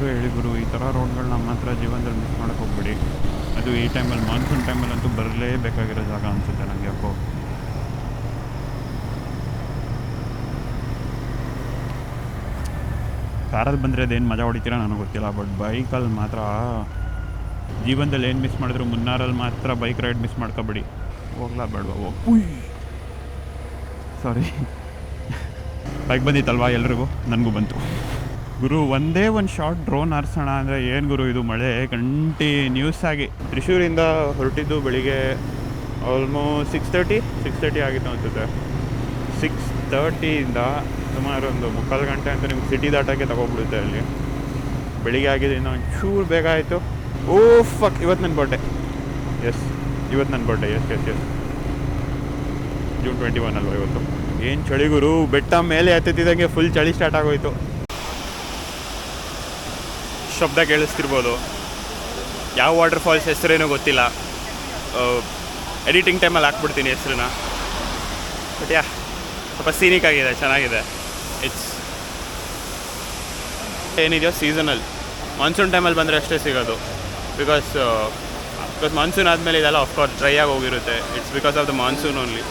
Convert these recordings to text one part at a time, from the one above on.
ಎಲ್ಲರೂ ಹೇಳಿ ಗುರು ಈ ಥರ ರೋಡ್ಗಳು ನಮ್ಮ ಹತ್ರ ಜೀವನದಲ್ಲಿ ಮಿಸ್ ಮಾಡೋಕ್ಕೆ ಹೋಗ್ಬಿಡಿ. ಅದು ಈ ಟೈಮಲ್ಲಿ ಮಾನ್ಸೂನ್ ಟೈಮಲ್ಲಂತೂ ಬರಲೇಬೇಕಾಗಿರೋ ಜಾಗ ಅನಿಸುತ್ತೆ ನನಗೆ ಯಾಕೋ. ಕಾರಲ್ಲಿ ಬಂದರೆ ಅದೇನು ಮಜಾ ಹೊಡಿತೀರ ನನಗೆ ಗೊತ್ತಿಲ್ಲ, ಬಟ್ ಬೈಕಲ್ಲಿ ಮಾತ್ರ ಜೀವನದಲ್ಲಿ ಏನು ಮಿಸ್ ಮಾಡಿದ್ರು ಮುನ್ನಾರಲ್ಲಿ ಮಾತ್ರ ಬೈಕ್ ರೈಡ್ ಮಿಸ್ ಮಾಡ್ಕೊಬೇಡಿ. ಹೋಗ್ಲಾ ಬೇಡವಾ? ಸಾರಿ, ಬೈಕ್ ಬಂದಿತ್ತಲ್ವಾ ಎಲ್ರಿಗೂ, ನನಗೂ ಬಂತು ಗುರು. ಒಂದೇ ಒಂದು ಶಾರ್ಟ್ ಡ್ರೋನ್ ಹಾರಿಸೋಣ ಅಂದರೆ ಏನು ಗುರು ಇದು ಮಳೆ ಕಂಟಿನ್ಯೂಸ್ ಆಗಿ. ತ್ರಿಶೂರಿಂದ ಹೊರಟಿದ್ದು ಬೆಳಿಗ್ಗೆ ಆಲ್ಮೋಸ್ಟ್ 6:30 ಆಗಿತ್ತು ಅನಿಸುತ್ತೆ. 6:30ಇಂದ ಸುಮಾರು ಒಂದು 3/4 ಗಂಟೆ ಅಂತ ನಿಮ್ಗೆ ಸಿಟಿ ದಾಟೋಕ್ಕೆ ತಗೊಬಿಡುತ್ತೆ ಅಲ್ಲಿ. ಬೆಳಿಗ್ಗೆ ಆಗಿದೆ ಇನ್ನೂ ಒಂಚೂರು ಬೇಗ ಆಯಿತು. ಓ ಫಕ್, ಇವತ್ತು ನನ್ನ ಬರ್ಡೇ. ಇವತ್ತು ನನ್ನ ಬರ್ಡೇ. ಎಸ್ June 21 ಅಲ್ವಾ ಇವತ್ತು. ಏನು ಚಳಿ ಗುರು, ಬೆಟ್ಟ ಮೇಲೆ ಹತ್ತಿದಂಗೆ ಫುಲ್ ಚಳಿ ಸ್ಟಾರ್ಟ್ ಆಗೋಯ್ತು. ಶಬ್ದ ಕೇಳಿಸ್ತಿರ್ಬೋದು. ಯಾವ ವಾಟರ್ ಫಾಲ್ಸ್ ಹೆಸರೇನೋ ಗೊತ್ತಿಲ್ಲ, ಎಡಿಟಿಂಗ್ ಟೈಮಲ್ಲಿ ಹಾಕ್ಬಿಡ್ತೀನಿ ಹೆಸರನ್ನ. ಬಟ್ ಸ್ವಲ್ಪ ಸೀನಿಕ್ ಆಗಿದೆ, ಚೆನ್ನಾಗಿದೆ. ಏನಿದೆಯೋ ಸೀಸನಲ್, ಮಾನ್ಸೂನ್ ಟೈಮಲ್ಲಿ ಬಂದರೆ ಅಷ್ಟೇ ಸಿಗೋದು. ಬಿಕಾಸ್ ಮಾನ್ಸೂನ್ ಆದಮೇಲೆ ಇದೆಲ್ಲ ಆಫ್ಕೋರ್ಸ್ ಡ್ರೈ ಆಗಿ ಹೋಗಿರುತ್ತೆ. It's because of the monsoon only.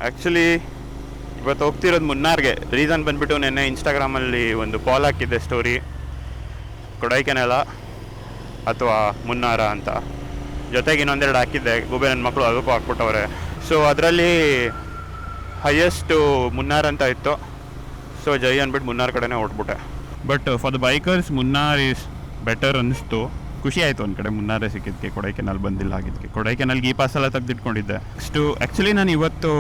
Actually ಇವತ್ತು ಹೋಗ್ತಿರೋದು ಮುನ್ನಾರ್ಗೆ. ರೀಸನ್ ಬಂದುಬಿಟ್ಟು ನೆನ್ನೆ ಇನ್ಸ್ಟಾಗ್ರಾಮಲ್ಲಿ ಒಂದು ಪಾಲ್ ಹಾಕಿದ್ದೆ ಸ್ಟೋರಿ, ಕೊಡೈಕೆನಾಲ ಅಥವಾ ಮುನ್ನಾರ ಅಂತ. ಜೊತೆಗೆ ಇನ್ನೊಂದೆರಡು ಹಾಕಿದ್ದೆ, ಗೂಬೆ ನನ್ನ ಮಕ್ಕಳು ಅದಕ್ಕೂ ಹಾಕ್ಬಿಟ್ಟವ್ರೆ. ಸೊ ಅದರಲ್ಲಿ ಹೈಯೆಸ್ಟು ಮುನ್ನಾರ್ ಅಂತ ಇತ್ತು. ಸೊ ಜೈ ಅಂದ್ಬಿಟ್ಟು ಮುನ್ನಾರ್ ಕಡೆನೇ ಹೊಟ್ಬಿಟ್ಟೆ. But for the bikers Munnar is better ಅನ್ನಿಸ್ತು. ಖುಷಿ ಆಯಿತು ಒಂದು ಕಡೆ ಮುನ್ನಾರೇ ಸಿಕ್ಕಿದ್ದಕ್ಕೆ, ಕೊಡೈಕೆನಾಲ್ ಬಂದಿಲ್ಲ ಆಗಿದ್ದಕ್ಕೆ. ಕೊಡೈಕೆನಾಲ್ಗೆ ಈ ಪಾಸೆಲ್ಲ ತೆಗೆದಿಟ್ಕೊಂಡಿದ್ದೆ. ಆ್ಯಕ್ಚುಲಿ ನಾನು ಇವತ್ತು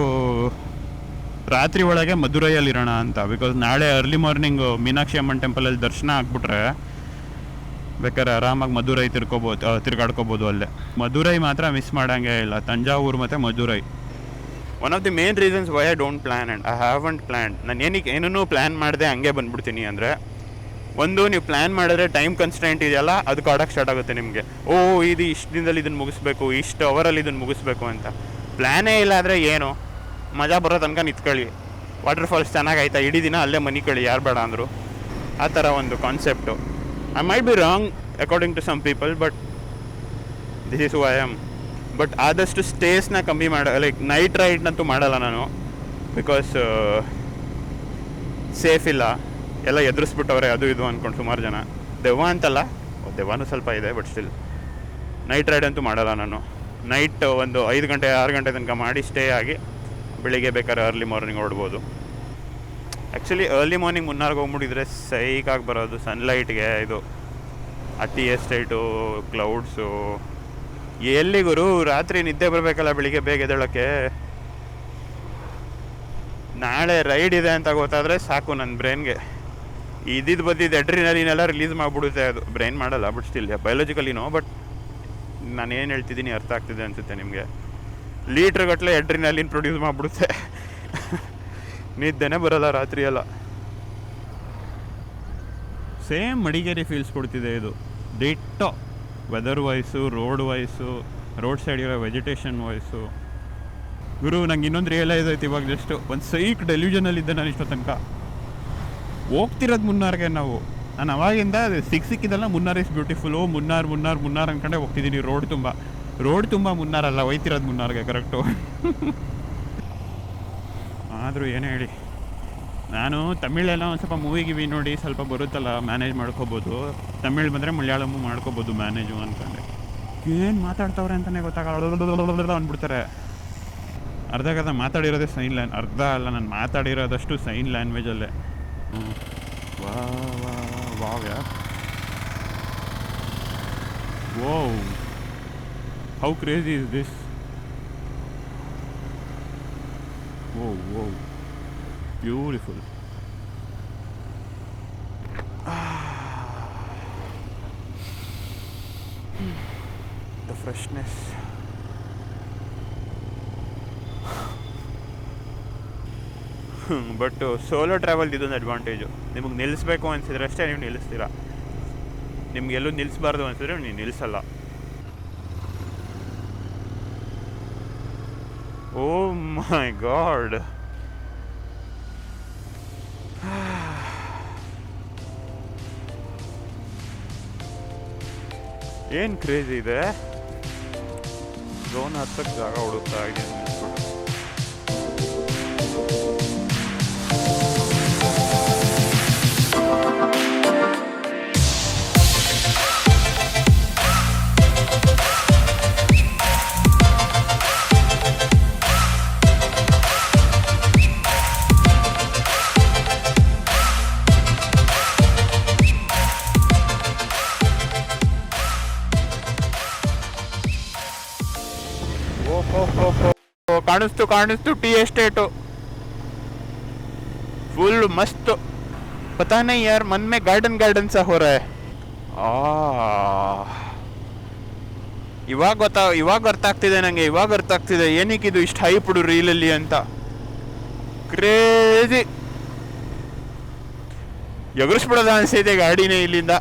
ರಾತ್ರಿ ಒಳಗೆ ಮಧುರೈಯಲ್ಲಿರೋಣ ಅಂತ. ಬಿಕಾಸ್ ನಾಳೆ ಅರ್ಲಿ ಮಾರ್ನಿಂಗು ಮೀನಾಕ್ಷಿ ಅಮ್ಮನ ಟೆಂಪಲಲ್ಲಿ ದರ್ಶನ ಆಗ್ಬಿಟ್ರೆ ಬೇಕಾದ್ರೆ ಆರಾಮಾಗಿ ಮಧುರೈ ತಿರ್ಗಾಡ್ಕೋಬೋದು ಅಲ್ಲೇ. ಮಧುರೈ ಮಾತ್ರ ಮಿಸ್ ಮಾಡೋಂಗೇ ಇಲ್ಲ, ತಂಜಾವೂರು ಮತ್ತು Madurai. One of the main reasons why I don't plan and I haven't plan. ನಾನು ಏನನ್ನೂ ಪ್ಲ್ಯಾನ್ ಮಾಡಿದೆ ಹಂಗೆ ಬಂದ್ಬಿಡ್ತೀನಿ ಅಂದರೆ, ಒಂದು ನೀವು ಪ್ಲ್ಯಾನ್ ಮಾಡಿದ್ರೆ ಟೈಮ್ ಕನ್ಸ್ಟೆಂಟ್ ಇದೆಯಲ್ಲ, ಅದು ಕಾಡೋಕ್ಕೆ ಸ್ಟಾರ್ಟ್ ಆಗುತ್ತೆ ನಿಮಗೆ. ಇದು ಇಷ್ಟು ದಿನದಲ್ಲಿ ಇದನ್ನು ಮುಗಿಸ್ಬೇಕು, ಇಷ್ಟು ಅವರಲ್ಲಿ ಇದನ್ನು ಮುಗಿಸ್ಬೇಕು ಅಂತ. ಪ್ಲ್ಯಾನೇ ಇಲ್ಲ ಆದರೆ ಏನು, ಮಜಾ ಬರೋ ತನಕ ನಿಂತ್ಕೊಳ್ಳಿ. ವಾಟರ್ ಫಾಲ್ಸ್ ಚೆನ್ನಾಗಾಯ್ತಾ, ಇಡೀ ದಿನ ಅಲ್ಲೇ ಮನಿಕೊಳ್ಳಿ, ಯಾರು ಬೇಡ ಅಂದರು. ಆ ಥರ ಒಂದು concept. I might be wrong according to some people, but this is who I am. But ಆದಷ್ಟು ಸ್ಟೇಸ್ನ ಕಮ್ಮಿ ಲೈಕ್ ನೈಟ್ ರೈಡ್ನಂತೂ ಮಾಡಲ್ಲ ನಾನು. ಬಿಕಾಸ್ ಸೇಫ್ ಇಲ್ಲ, ಎಲ್ಲ ಎದುರಿಸ್ಬಿಟ್ಟವ್ರೆ ಅದು ಇದು ಅಂದ್ಕೊಂಡು ಸುಮಾರು ಜನ. ದೆವ್ವ ಅಂತಲ್ಲ, ದೆವ್ವನೂ ಸ್ವಲ್ಪ ಇದೆ, ಬಟ್ ಸ್ಟಿಲ್ ನೈಟ್ ರೈಡ್ ಅಂತೂ ಮಾಡಲ್ಲ ನಾನು. ನೈಟ್ ಒಂದು 5 ಗಂಟೆ 6 ಗಂಟೆ ತನಕ ಮಾಡಿ ಸ್ಟೇ ಆಗಿ ಬೆಳಿಗ್ಗೆ ಬೇಕಾದ್ರೆ ಅರ್ಲಿ ಮಾರ್ನಿಂಗ್ ಹೊಡ್ಬೋದು. ಆ್ಯಕ್ಚುಲಿ ಅರ್ಲಿ ಮಾರ್ನಿಂಗ್ ಮುನ್ನಾರ್ಗೆ ಹೋಗ್ಬಿಟ್ಟಿದ್ರೆ ಸೈಕಾಗಿ ಬರೋದು ಸನ್ಲೈಟ್ಗೆ. ಇದು ಆ ಟೀ ಎಸ್ಟೇಟು, ಕ್ಲೌಡ್ಸು, ಎಲ್ಲಿ ಗುರು ರಾತ್ರಿ ನಿದ್ದೆ ಬರಬೇಕಲ್ಲ ಬೆಳಿಗ್ಗೆ ಬೇಗ ಎದ್ದೇಳೋಕ್ಕೆ. ನಾಳೆ ರೈಡ್ ಇದೆ ಅಂತ ಗೊತ್ತಾದರೆ ಸಾಕು ನನ್ನ ಬ್ರೈನ್ಗೆ. ಇದ್ದಿದ್ದು ಬದ್ದಿದ್ದು ಎಡ್ರಿನಲಿನೆಲ್ಲ ರಿಲೀಸ್ ಮಾಡಿಬಿಡುತ್ತೆ. ಅದು ಬ್ರೈನ್ ಮಾಡಲ್ಲ, ಬಟ್ ಸ್ಟಿಲ್ ಬಯೋಲಜಿಕಲಿನೋ. ಬಟ್ ನಾನು ಏನು ಹೇಳ್ತಿದ್ದೀನಿ ಅರ್ಥ ಆಗ್ತಿದೆ ಅನಿಸುತ್ತೆ ನಿಮಗೆ. ಲೀಟ್ರ್ ಗಟ್ಟಲೆ ಎಡ್ರಿನಲಿನ್ ಪ್ರೊಡ್ಯೂಸ್ ಮಾಡಿಬಿಡುತ್ತೆ. ನಿದ್ದೆನೇ ಬರೋಲ್ಲ ರಾತ್ರಿ ಎಲ್ಲ. ಸೇಮ್ ಮಡಿಕೇರಿ ಫೀಲ್ಸ್ ಕೊಡ್ತಿದೆ ಇದು, ditto. Weather wise, road wise, road side ಇರೋ ವೆಜಿಟೇಷನ್ ವೈಸು. ಗುರು ನಂಗೆ ಇನ್ನೊಂದು ರಿಯಲೈಸ್ ಆಯ್ತು ಇವಾಗ ಜಸ್ಟ್. ಒಂದು ಸೈಕ್ ಡೆಲ್ಯೂಷನಲ್ಲಿದ್ದೆ ನಾನು ಇಷ್ಟೋ ತನಕ. ಹೋಗ್ತಿರೋದು ಮುನ್ನಾರ್ಗೆ ನಾವು. ನಾನು ಅವಾಗಿಂದ ಸಿಕ್ಕಿದ್ದೆಲ್ಲ ಮುನ್ನಾರ್ ಇಸ್ ಬ್ಯೂಟಿಫುಲ್ಲು, ಮುನ್ನಾರ್ ಅಂದ್ಕೊಂಡೆ ಹೋಗ್ತಿದ್ದೀನಿ. ರೋಡ್ ತುಂಬ ಮುನ್ನಾರಲ್ಲ, ಹೋಯ್ತಿರೋದು ಮುನ್ನಾರ್ಗೆ ಕರೆಕ್ಟು. ಆದರೂ ಏನೇ ಹೇಳಿ, ನಾನು ತಮಿಳೆಲ್ಲ ಒಂದು ಸ್ವಲ್ಪ ಮೂವಿ ನೋಡಿ ಸ್ವಲ್ಪ ಬರುತ್ತಲ್ಲ ಮ್ಯಾನೇಜ್ ಮಾಡ್ಕೋಬೋದು. ತಮಿಳ್ ಬಂದರೆ ಮಲಯಾಳಮು ಮಾಡ್ಕೋಬೋದು ಮ್ಯಾನೇಜು ಅಂದ್ಕೊಂಡೆ. ಏನು ಮಾತಾಡ್ತವ್ರೆ ಅಂತಲೇ ಗೊತ್ತಾಗಲ್ಲ ಅಂದ್ಬಿಡ್ತಾರೆ. ಅರ್ಧ ಮಾತಾಡಿರೋದೇ ಸೈನ್ ಲ್ಯಾಂಡ್, ಅರ್ಧ ಅಲ್ಲ ನಾನು ಮಾತಾಡಿರೋದಷ್ಟು ಸೈನ್ ಲ್ಯಾಂಗ್ವೇಜಲ್ಲೇ. ವಾವ್ ಯಾರ್, wow, how crazy is this. Whoa, beautiful. The freshness. But solo travel ಇದೊಂದು ಅಡ್ವಾಂಟೇಜು. ನಿಮಗೆ ನಿಲ್ಲಿಸ್ಬೇಕು ಅನಿಸಿದ್ರೆ ಅಷ್ಟೇ ನೀವು ನಿಲ್ಲಿಸ್ತೀರ. ನಿಮ್ಗೆ ಎಲ್ಲೂ ನಿಲ್ಲಿಸ್ಬಾರ್ದು ಅನಿಸಿದ್ರೆ ನೀವು ನಿಲ್ಲಿಸಲ್ಲ. ಓ ಮೈ ಗಾಡ್, ಏನು ಕ್ರೇಜಿ ಇದೆ. ಡ್ರೋನ್ ಹತ್ತಕ್ಕೆ ಜಾಗ ಹುಡುಕ್ತಾ ಇದ್ದೀನಿ. ಕಾಣಿಸ್ತು ಟೀ ಎಸ್ಟೇಟು फुल मस्त. पता नहीं यार, मन में गार्डन गार्डन सा हो रहा है. ಇವಾಗ ಅರ್ಥ ಆಗ್ತಿದೆ ನನಗೆ. ಏನಕ್ಕಿದು ಇಷ್ಟು ಹೈಪ್ ರೀಲಲ್ಲಿ ಅಂತ. ಕ್ರೇಜಿ ಎಗರಿಸ್ಬಿಡೋದ ಅನಿಸಿದೆ ಗಾಡಿನೇ ಇಲ್ಲಿಂದ.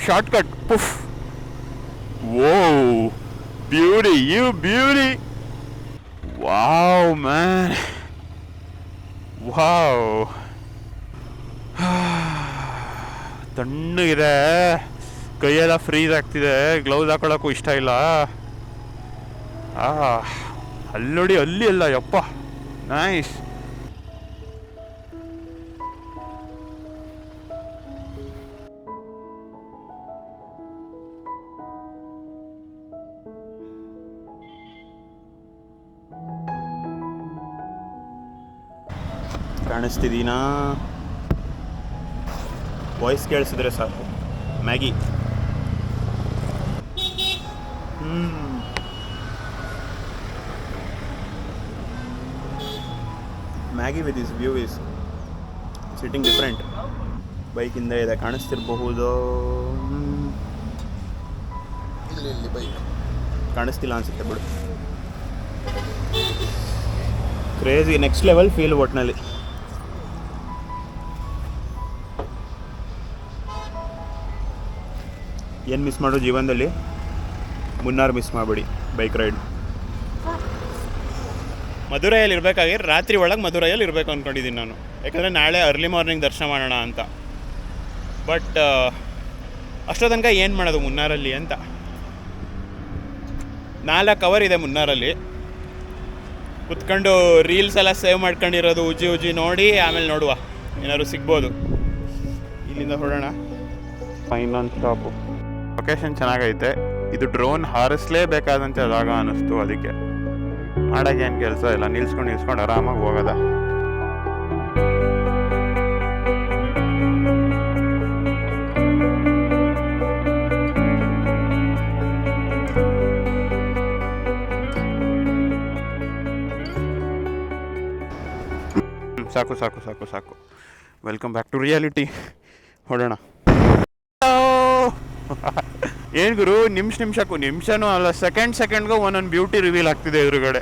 ಶಾರ್ಟ್ ಕಟ್ ಪುಫ್. Whoa beauty, you beauty. Wow man, wow. ತಣ್ಣಗಿದೆ, ಕೈಯೆಲ್ಲ ಫ್ರೀಸ್ ಆಗ್ತಿದೆ. ಗ್ಲೌಸ್ ಹಾಕೊಳ್ಳೋಕ್ಕೂ ಇಷ್ಟ ಇಲ್ಲ. ಅಲ್ಲೋಡಿ, ಅಲ್ಲಿ ಅಲ್ಲ, ಯಪ್ಪ ನೈಸ್. ಕಾಣಿಸ್ತಿದ್ದೀನಾ? ವಾಯ್ಸ್ ಕೇಳಿಸಿದ್ರೆ ಸಾಕು. Maggi. Maggi with this view is sitting different. ಬೈಕಿಂದ ಇದೆ, ಕಾಣಿಸ್ತಿರಬಹುದು. ಇಲ್ಲಿ ಬೈಕ್ ಕಾಣಿಸ್ತಿಲ್ಲ ಅನ್ಸುತ್ತೆ ಬಿಡು. ಕ್ರೇಜಿ, ನೆಕ್ಸ್ಟ್ ಲೆವೆಲ್ ಫೀಲ್ ಒಟ್ಟಿನಲ್ಲಿ. ಏನು ಮಿಸ್ ಮಾಡೋ ಜೀವನದಲ್ಲಿ? ಮುನ್ನಾರ್ ಮಿಸ್ ಮಾಡಬೇಡಿ, ಬೈಕ್ ರೈಡ್. ಮಧುರೈಯಲ್ಲಿ ಇರಬೇಕಾಗಿ ರಾತ್ರಿ ಒಳಗೆ ಮಧುರೈಯಲ್ಲಿ ಇರಬೇಕು ಅಂದ್ಕೊಂಡಿದ್ದೀನಿ ನಾನು. ಯಾಕಂದರೆ ನಾಳೆ ಅರ್ಲಿ ಮಾರ್ನಿಂಗ್ ದರ್ಶನ ಮಾಡೋಣ ಅಂತ. ಬಟ್ ಅಷ್ಟೋ ತನಕ ಏನು ಮಾಡೋದು ಮುನ್ನಾರಲ್ಲಿ ಅಂತ. 4 ಅವರ್ ಇದೆ ಮುನ್ನಾರಲ್ಲಿ. ಕುತ್ಕೊಂಡು ರೀಲ್ಸ್ ಎಲ್ಲ ಸೇವ್ ಮಾಡ್ಕೊಂಡಿರೋದು ಉಜ್ಜಿ ನೋಡಿ ಆಮೇಲೆ ನೋಡುವ, ಏನಾದ್ರು ಸಿಗ್ಬೋದು. ಇಲ್ಲಿಂದ ಹೊರಡೋಣ. Final stop. ಲೊಕೇಶನ್ ಚೆನ್ನಾಗೈತೆ. ಇದು ಡ್ರೋನ್ ಹಾರಿಸ್ಲೇಬೇಕಾದಂಥ ಜಾಗ ಅನ್ನಿಸ್ತು. ಅದಕ್ಕೆ ಮಾಡೋಕ್ಕೆ ಏನು ಕೆಲಸ ಇಲ್ಲ, ನಿಲ್ಸ್ಕೊಂಡು ಆರಾಮಾಗಿ ಹೋಗೋದ. ಸಾಕು. Welcome back to reality. ಹೊಡೋಣ. ಏನು ಗುರು, ನಿಮಿಷನೂ ಅಲ್ಲ, ಸೆಕೆಂಡ್ಗೂ ಒಂದೊಂದು ಬ್ಯೂಟಿ ರಿವೀಲ್ ಆಗ್ತಿದೆ ಎದುರುಗಡೆ.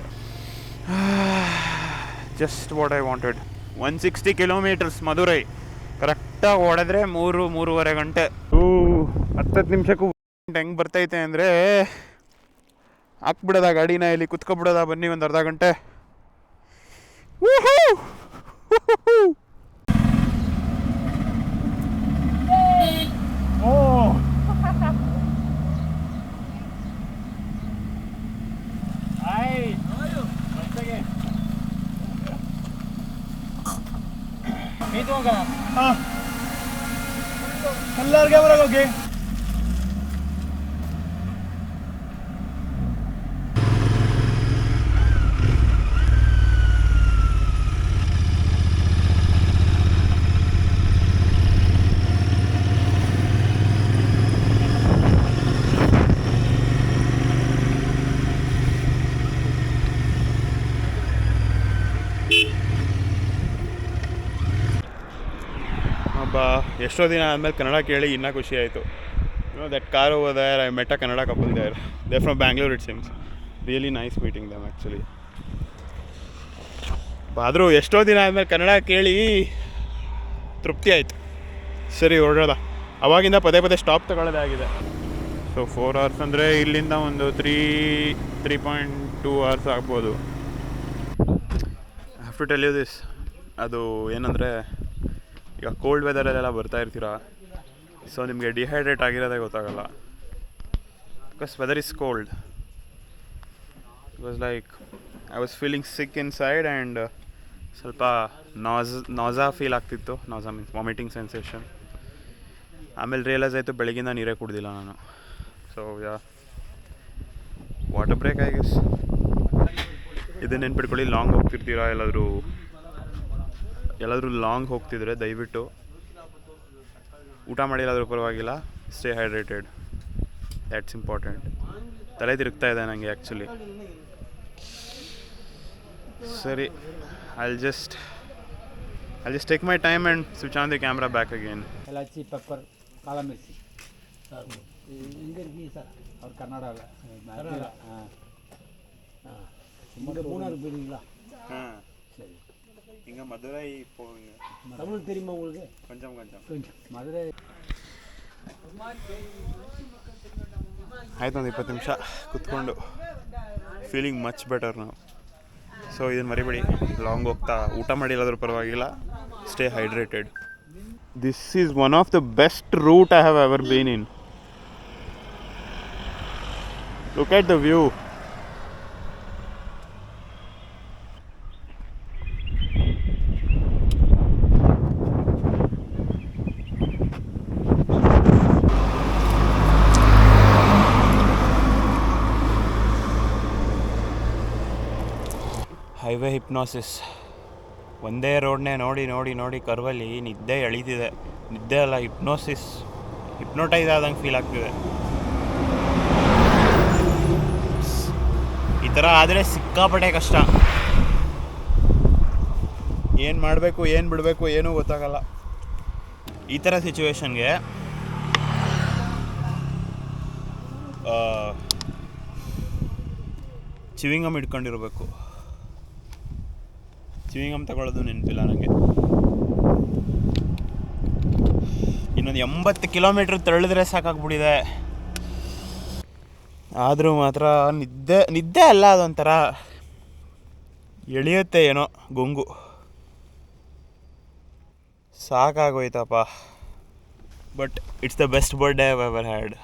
Just what I wanted. 160 kilometres Madurai. ಕರೆಕ್ಟಾಗಿ ಓಡಿದ್ರೆ 3-3.5 ಗಂಟೆ. 10 ನಿಮಿಷಕ್ಕೂ ಹೆಂಗೆ ಬರ್ತೈತೆ ಅಂದರೆ ಹಾಕ್ಬಿಡೋದ ಗಾಡಿನ, ಇಲ್ಲಿ ಕುತ್ಕೊಬಿಡೋದ. ಬನ್ನಿ ಒಂದು ಅರ್ಧ ಗಂಟೆ. ಎಲ್ಲರಿಗೆ ಬರೋಕೆ ಎಷ್ಟೋ ದಿನ ಆದಮೇಲೆ ಕನ್ನಡ ಕೇಳಿ ಇನ್ನೂ ಖುಷಿ ಆಯಿತು. know that car over there, I met a Kannada couple there. They're from Bangalore, it seems. Really nice meeting them actually. ಆದರೂ ಎಷ್ಟೋ ದಿನ ಆದಮೇಲೆ ಕನ್ನಡ ಕೇಳಿ ತೃಪ್ತಿ ಆಯಿತು. ಸರಿ ಹೊರಡೋದ. ಅವಾಗಿಂದ ಪದೇ ಪದೇ ಸ್ಟಾಪ್ ತಗೊಳ್ಳೋದೇ ಆಗಿದೆ. ಸೊ 4 hours ಅಂದರೆ ಇಲ್ಲಿಂದ ಒಂದು 3.2 hours ಆಗ್ಬೋದು. I have to tell you this. ಅದು ಏನಂದರೆ ಈಗ ಕೋಲ್ಡ್ ವೆದರಲ್ಲೆಲ್ಲ ಬರ್ತಾ ಇರ್ತೀರ, ಸೊ ನಿಮಗೆ ಡಿಹೈಡ್ರೇಟ್ ಆಗಿರೋದೇ ಗೊತ್ತಾಗಲ್ಲ. Because weather is cold. It was like I was feeling sick inside and ಸ್ವಲ್ಪ ನಾಸಾ ಫೀಲ್ ಆಗ್ತಿತ್ತು. Nausea means vomiting sensation. ಆಮೇಲೆ ರಿಯಲೈಸ್ ಆಯಿತು ಬೆಳಗಿಂದ ನೀರೇ ಕುಡ್ದಿಲ್ಲ ನಾನು. So yeah, water break I guess. ಇದನ್ನು ನೆನ್ಪಿಟ್ಕೊಳ್ಳಿ. ಲಾಂಗ್ ಹೋಗ್ತಿರ್ತೀರಾ, ಎಲ್ಲಾದರೂ ಲಾಂಗ್ ಹೋಗ್ತಿದ್ರೆ ದಯವಿಟ್ಟು ಊಟ ಮಾಡಿಲ್ಲಾದರೂ ಪರವಾಗಿಲ್ಲ, ಸ್ಟೇ ಹೈಡ್ರೇಟೆಡ್. That's important. ತಲೆ ತಿರುಗ್ತಾ ಇದೆ ನನಗೆ ಆ್ಯಕ್ಚುಲಿ. ಸರಿ, I'll just take my time and switch on the camera back again. Elachi, pepper, kala mirchi. Inge irki sir, aur Karnataka. Inge Moonar birilla. சரி. இங்க மதுரை போங்க. தமிழ் தெரியுமா உங்களுக்கு? கொஞ்சம். மதுரை. ಆಯ್ತು, ಒಂದು 20 ನಿಮಿಷ ಕುತ್ಕೊಂಡು ಫೀಲಿಂಗ್ ಮಚ್ ಬೆಟರ್ ನಾವು. ಸೊ ಇದನ್ನು ಮರಿಬೇಡಿ, ಲಾಂಗ್ ಹೋಗ್ತಾ ಊಟ ಮಾಡಿಲ್ಲಾದ್ರೂ ಪರವಾಗಿಲ್ಲ, stay hydrated. This is one of the best route I have ever been in. Look at the view. Highway hypnosis. ಒಂದೇ ರೋಡ್ನೇ ನೋಡಿ ಕರ್ವಲ್ಲಿ ನಿದ್ದೆ ಎಳೀತಿದೆ. ನಿದ್ದೆ ಅಲ್ಲ, ಹಿಪ್ನೋಟೈಸ್ ಆದಂಗೆ ಫೀಲ್ ಆಗ್ತಿದೆ. ಈ ಥರ ಆದರೆ ಸಿಕ್ಕಾಪಟ್ಟೆ ಕಷ್ಟ. ಏನು ಮಾಡಬೇಕು, ಏನು ಬಿಡಬೇಕು, ಏನೂ ಗೊತ್ತಾಗಲ್ಲ. ಈ ಥರ ಸಿಚುವೇಶನ್ಗೆ ಚಿವಿಂಗಮ್ ಇಟ್ಕೊಂಡಿರಬೇಕು. ಚಿವಿಂಗಮ್ ತಗೊಳ್ಳೋದು ನೆನಪಿಲ್ಲ ನನಗೆ. ಇನ್ನೊಂದು 80 ಕಿಲೋಮೀಟ್ರ್ ತಳ್ಳಿದ್ರೆ ಸಾಕಾಗ್ಬಿಟ್ಟಿದೆ. ಆದರೂ ಮಾತ್ರ ನಿದ್ದೆ ಅಲ್ಲ, ಅದೊಂಥರ ಎಳೆಯುತ್ತೆ ಏನೋ ಗುಂಗು. ಸಾಕಾಗೋಯ್ತಪ್ಪ. But it's the best birthday I have ever had.